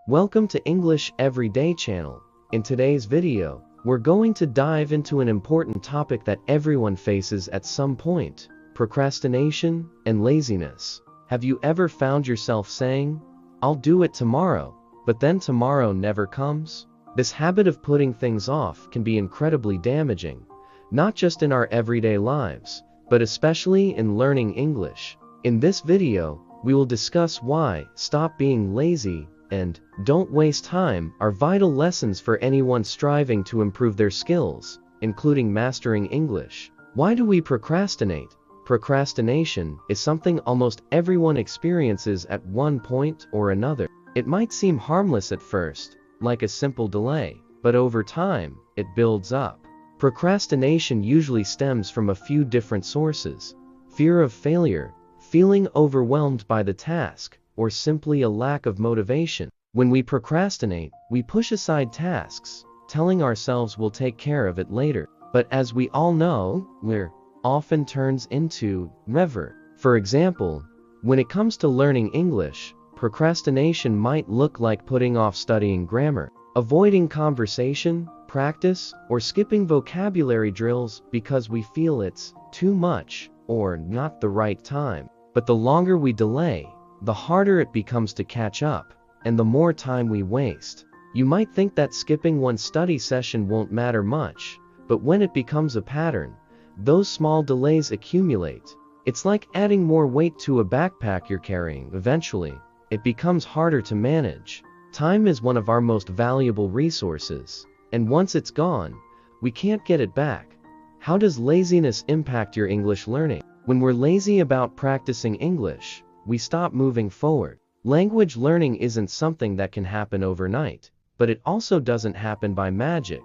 Welcome to English Everyday channel. In today's video, we're going to dive into an important topic that everyone faces at some point: procrastination and laziness. Have you ever found yourself saying, "I'll do it tomorrow," but then tomorrow never comes? This habit of putting things off can be incredibly damaging, not just in our everyday lives, but especially in learning English. In this video, we will discuss why stop being lazy and don't waste time are vital lessons for anyone striving to improve their skills, including mastering English. Why do we procrastinate? Procrastination is something almost everyone experiences at one point or another. It might seem harmless at first, like a simple delay, but over time, it builds up. Procrastination usually stems from a few different sources: fear of failure, feeling overwhelmed by the task, or simply a lack of motivation. When we procrastinate, we push aside tasks, telling ourselves we'll take care of it later. But as we all know, it often turns into never. For example, when it comes to learning English, procrastination might look like putting off studying grammar, avoiding conversation, practice, or skipping vocabulary drills because we feel it's too much or not the right time. But the longer we delay, the harder it becomes to catch up, and the more time we waste. You might think that skipping one study session won't matter much, but when it becomes a pattern, those small delays accumulate. It's like adding more weight to a backpack you're carrying. Eventually, it becomes harder to manage. Time is one of our most valuable resources, and once it's gone, we can't get it back. How does laziness impact your English learning? When we're lazy about practicing English, we stop moving forward. Language learning isn't something that can happen overnight, but it also doesn't happen by magic.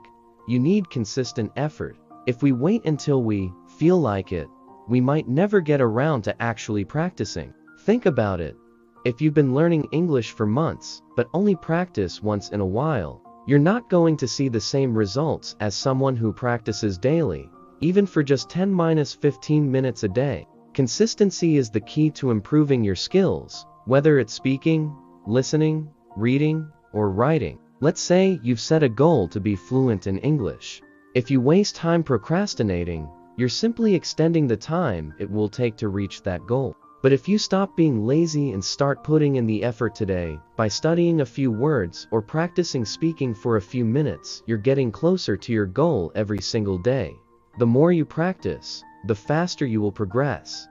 You need consistent effort. If we wait until we feel like it, we might never get around to actually practicing. Think about it. If you've been learning English for months, but only practice once in a while, you're not going to see the same results as someone who practices daily, even for just 10-15 minutes a day. Consistency is the key to improving your skills, whether it's speaking, listening, reading, or writing. Let's say you've set a goal to be fluent in English. If you waste time procrastinating, you're simply extending the time it will take to reach that goal. But if you stop being lazy and start putting in the effort today, by studying a few words or practicing speaking for a few minutes, you're getting closer to your goal every single day. The more you practice, the faster you will progress.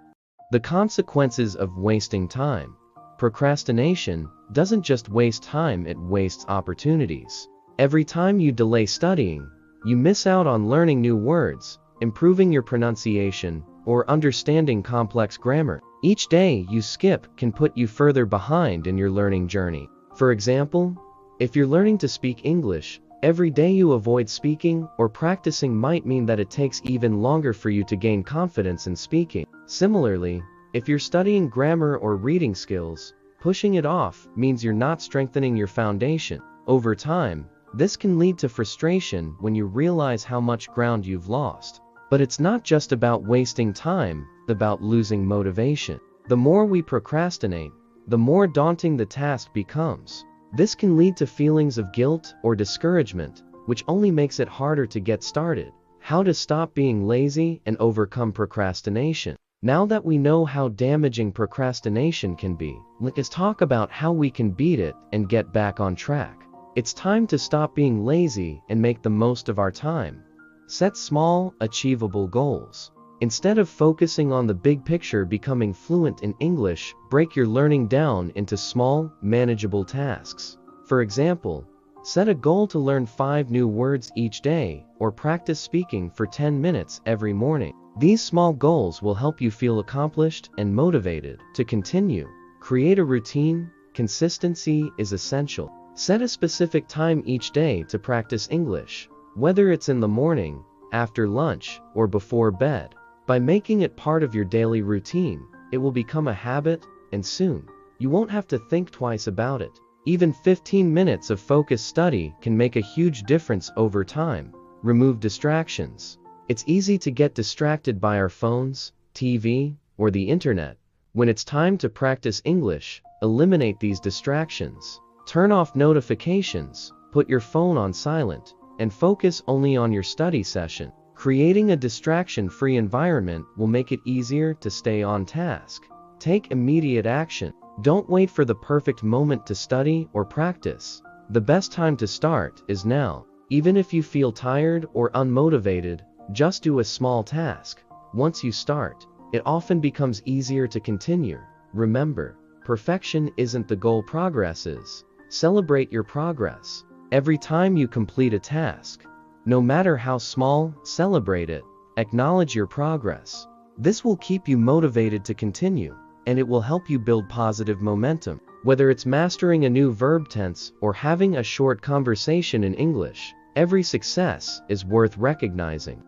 The consequences of wasting time. Procrastination doesn't just waste time, it wastes opportunities. Every time you delay studying, you miss out on learning new words, improving your pronunciation, or understanding complex grammar. Each day you skip can put you further behind in your learning journey. For example, if you're learning to speak English, every day you avoid speaking or practicing might mean that it takes even longer for you to gain confidence in speaking. Similarly, if you're studying grammar or reading skills, pushing it off means you're not strengthening your foundation. Over time, this can lead to frustration when you realize how much ground you've lost. But it's not just about wasting time, it's about losing motivation. The more we procrastinate, the more daunting the task becomes. This can lead to feelings of guilt or discouragement, which only makes it harder to get started. How to stop being lazy and overcome procrastination. Now that we know how damaging procrastination can be, let's talk about how we can beat it and get back on track. It's time to stop being lazy and make the most of our time. Set small, achievable goals. Instead of focusing on the big picture becoming fluent in English, break your learning down into small, manageable tasks. For example, set a goal to learn 5 new words each day, or practice speaking for 10 minutes every morning. These small goals will help you feel accomplished and motivated to continue. Create a routine. Consistency is essential. Set a specific time each day to practice English, whether it's in the morning, after lunch, or before bed. By making it part of your daily routine, it will become a habit, and soon, you won't have to think twice about it. Even 15 minutes of focused study can make a huge difference over time. Remove distractions. It's easy to get distracted by our phones, TV, or the internet. When it's time to practice English, eliminate these distractions. Turn off notifications, put your phone on silent, and focus only on your study session. Creating a distraction-free environment will make it easier to stay on task. Take immediate action. Don't wait for the perfect moment to study or practice. The best time to start is now. Even if you feel tired or unmotivated, just do a small task. Once you start, it often becomes easier to continue. Remember, perfection isn't the goal, progress is. Celebrate your progress. Every time you complete a task, no matter how small, celebrate it. Acknowledge your progress. This will keep you motivated to continue, and it will help you build positive momentum. Whether it's mastering a new verb tense or having a short conversation in English, every success is worth recognizing.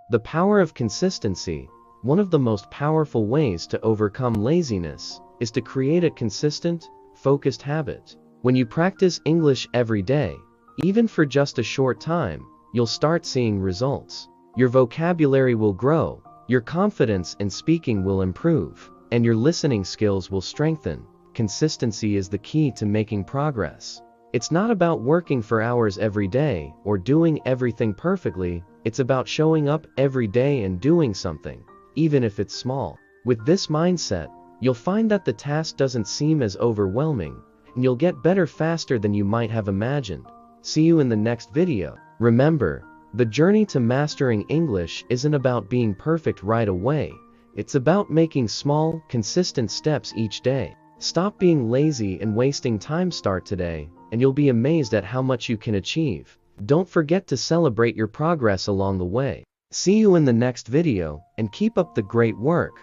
The power of consistency. One of the most powerful ways to overcome laziness is to create a consistent, focused habit. When you practice English every day, even for just a short time, you'll start seeing results. Your vocabulary will grow, your confidence in speaking will improve, and your listening skills will strengthen. Consistency is the key to making progress. It's not about working for hours every day or doing everything perfectly. It's about showing up every day and doing something, even if it's small. With this mindset, you'll find that the task doesn't seem as overwhelming, and you'll get better faster than you might have imagined. See you in the next video. Remember, the journey to mastering English isn't about being perfect right away. It's about making small, consistent steps each day. Stop being lazy and wasting time. Start today, and you'll be amazed at how much you can achieve. Don't forget to celebrate your progress along the way. See you in the next video, and keep up the great work.